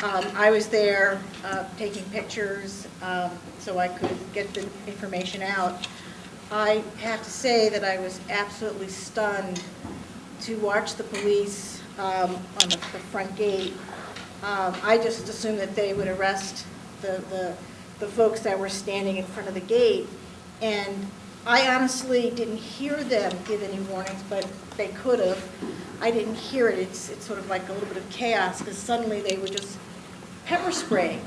I was there taking pictures so I could get the information out. I have to say that I was absolutely stunned to watch the police on the front gate. I just assumed that they would arrest the folks that were standing in front of the gate, and I honestly didn't hear them give any warnings, but they could have. I didn't hear it. It's sort of like a little bit of chaos, because suddenly they were just pepper spraying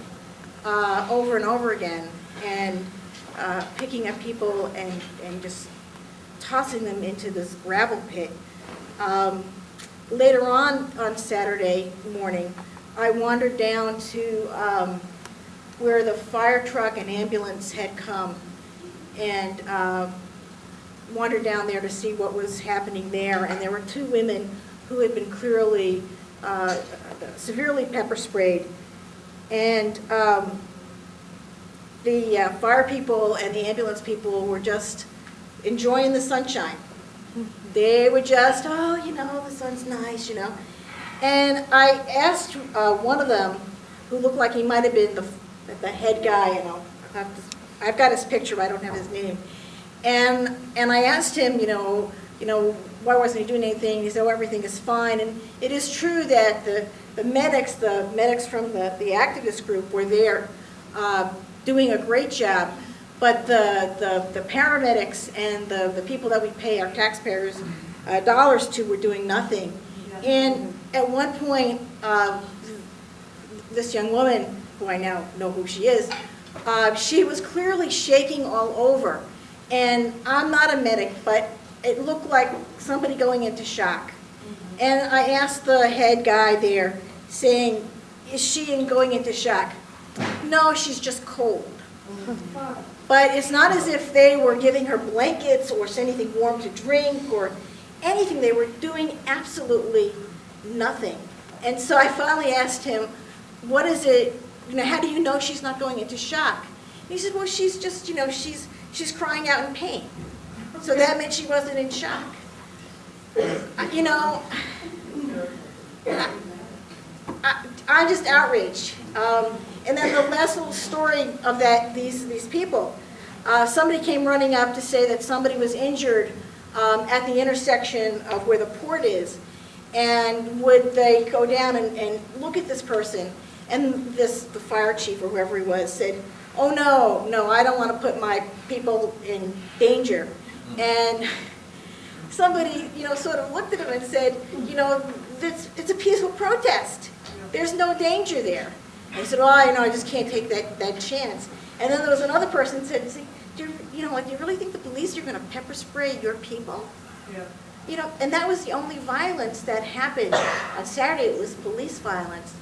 over and over again, and picking up people and just tossing them into this gravel pit. Later on Saturday morning, I wandered down to where the fire truck and ambulance had come, and wandered down there to see what was happening there. And there were two women who had been clearly, severely pepper sprayed. And the fire people and the ambulance people were just enjoying the sunshine. They were just, oh, you know, the sun's nice, you know. And I asked one of them, who looked like he might have been the head guy, you know, I've got his picture, but I don't have his name. And I asked him, you know, why wasn't he doing anything? He said, oh, everything is fine. And it is true that the medics from the activist group were there doing a great job, but the paramedics and the people that we pay our taxpayers dollars to were doing nothing. And at one point, this young woman, who I now know who she is, she was clearly shaking all over. And I'm not a medic, but it looked like somebody going into shock. And I asked the head guy there, saying, is she going into shock? No, she's just cold. But it's not as if they were giving her blankets or anything warm to drink or anything. They were doing absolutely nothing. And so I finally asked him, what is it, you know, how do you know she's not going into shock? And he said, well, she's just, you know, she's crying out in pain. So that meant she wasn't in shock. You know, I'm just outraged. And then the last little story of these people, somebody came running up to say that somebody was injured at the intersection of where the port is, and would they go down and look at this person? And the fire chief or whoever he was said, oh no, I don't want to put my people in danger. And somebody, you know, sort of looked at him and said, you know, it's a peaceful protest. There's no danger there. And he said, oh, you know, I just can't take that chance. And then there was another person who said, do you really think the police are going to pepper spray your people? Yeah. You know, and that was the only violence that happened on Saturday. It was police violence.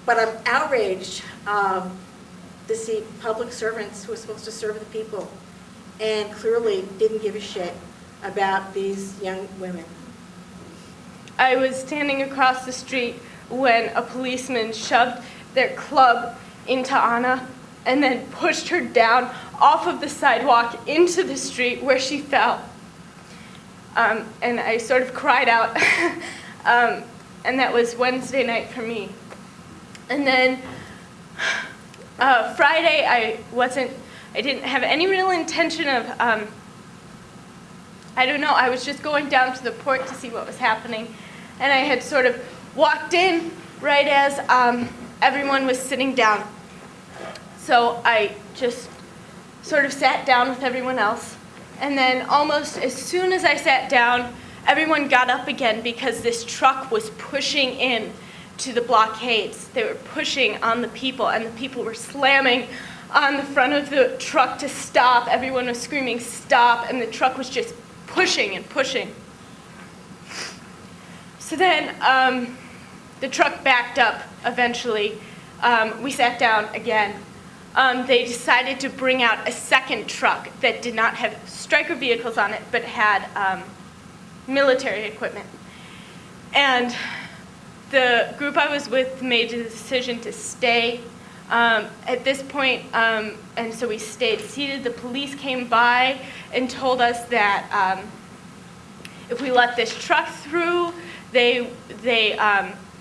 But I'm outraged to see public servants who are supposed to serve the people and clearly didn't give a shit about these young women. I was standing across the street when a policeman shoved their club into Anna and then pushed her down off of the sidewalk into the street where she fell. And I sort of cried out. And that was Wednesday night for me. And then Friday, I didn't have any real intention of, I don't know, I was just going down to the port to see what was happening. And I had sort of walked in right as everyone was sitting down. So I just sort of sat down with everyone else. And then almost as soon as I sat down, everyone got up again because this truck was pushing in to the blockades. They were pushing on the people, and the people were slamming on the front of the truck to stop. Everyone was screaming, stop, and the truck was just pushing and pushing. So then the truck backed up eventually. We sat down again. They decided to bring out a second truck that did not have striker vehicles on it, but had military equipment. And the group I was with made the decision to stay at this point, and so we stayed seated. The police came by and told us that if we let this truck through, they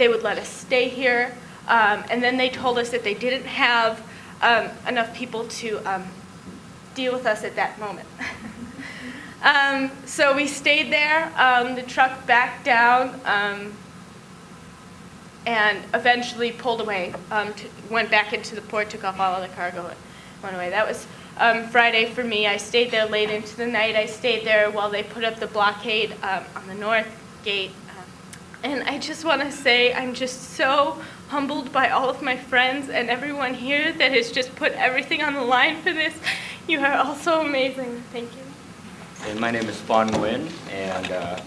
would let us stay here. And then they told us that they didn't have enough people to deal with us at that moment. So we stayed there. The truck backed down and eventually pulled away, went back into the port, took off all of the cargo, went away. That was Friday for me. I stayed there late into the night. I stayed there while they put up the blockade on the north gate. And I just want to say I'm just so humbled by all of my friends and everyone here that has just put everything on the line for this. You are all so amazing. Thank you. And my name is Bon Nguyen, and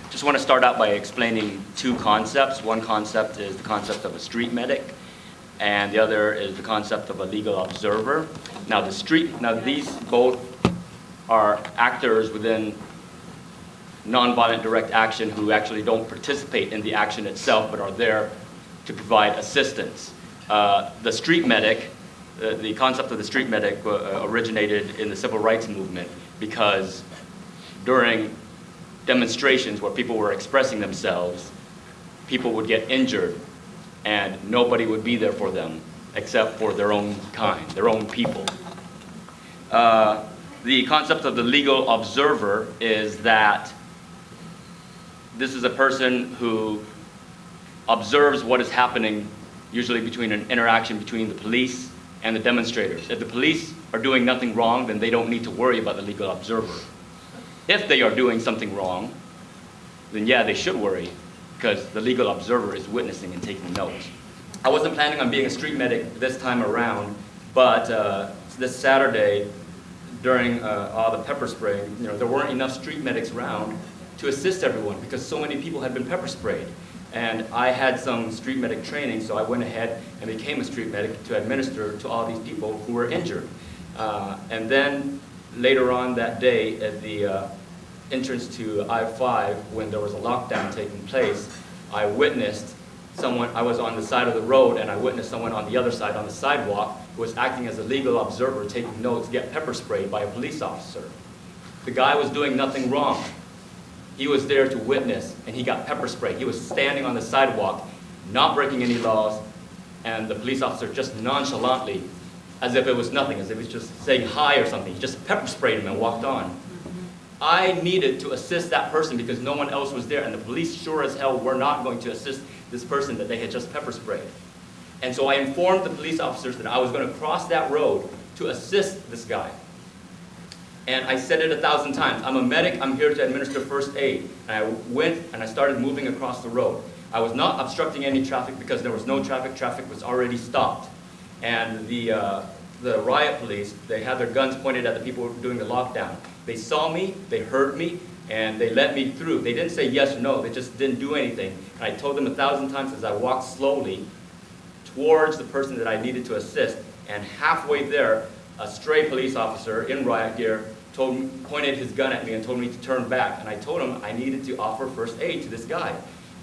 just want to start out by explaining two concepts. One concept is the concept of a street medic, and the other is the concept of a legal observer. Now, these both are actors within nonviolent direct action who actually don't participate in the action itself, but are there to provide assistance. The street medic, the concept of the street medic originated in the civil rights movement because during demonstrations where people were expressing themselves, people would get injured and nobody would be there for them except for their own kind, their own people. The concept of the legal observer is that this is a person who observes what is happening, usually between an interaction between the police and the demonstrators. If the police are doing nothing wrong, then they don't need to worry about the legal observer. If they are doing something wrong, then yeah, they should worry, because the legal observer is witnessing and taking notes. I wasn't planning on being a street medic this time around, but this Saturday, during all the pepper spray, there weren't enough street medics around to assist everyone because so many people had been pepper sprayed. And I had some street medic training, so I went ahead and became a street medic to administer to all these people who were injured. And then later on that day at the entrance to I-5, when there was a lockdown taking place, I witnessed someone, I was on the side of the road, and I witnessed someone on the other side on the sidewalk who was acting as a legal observer, taking notes, get pepper sprayed by a police officer. The guy was doing nothing wrong. He was there to witness, and he got pepper sprayed. He was standing on the sidewalk, not breaking any laws, and the police officer just nonchalantly, as if it was nothing, as if he was just saying hi or something, he just pepper sprayed him and walked on. I needed to assist that person because no one else was there, and the police sure as hell were not going to assist this person that they had just pepper sprayed. And so I informed the police officers that I was going to cross that road to assist this guy. And I said it 1,000 times. I'm a medic, I'm here to administer first aid. And I went and I started moving across the road. I was not obstructing any traffic because there was no traffic. Traffic was already stopped. And the riot police, they had their guns pointed at the people doing the lockdown. They saw me, they heard me, and they let me through. They didn't say yes or no, they just didn't do anything. And I told them 1,000 times as I walked slowly towards the person that I needed to assist. And halfway there, a stray police officer in riot gear pointed his gun at me and told me to turn back. And I told him I needed to offer first aid to this guy.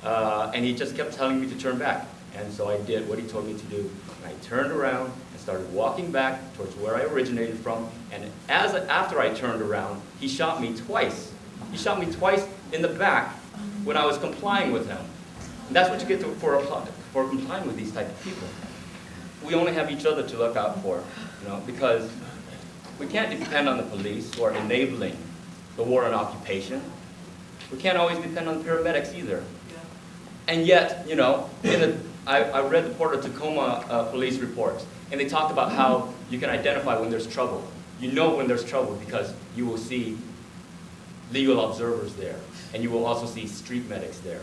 And he just kept telling me to turn back. And so I did what he told me to do. And I turned around and started walking back towards where I originated from. And after I turned around, he shot me twice. He shot me twice in the back when I was complying with him. And that's what you get for complying with these type of people. We only have each other to look out for, because we can't depend on the police who are enabling the war on occupation. We can't always depend on paramedics either. And yet, I read the Port of Tacoma police reports, and they talked about how you can identify when there's trouble. You know when there's trouble because you will see legal observers there, and you will also see street medics there.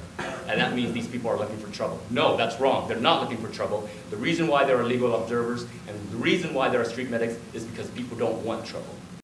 And that means these people are looking for trouble. No, that's wrong. They're not looking for trouble. The reason why there are legal observers and the reason why there are street medics is because people don't want trouble.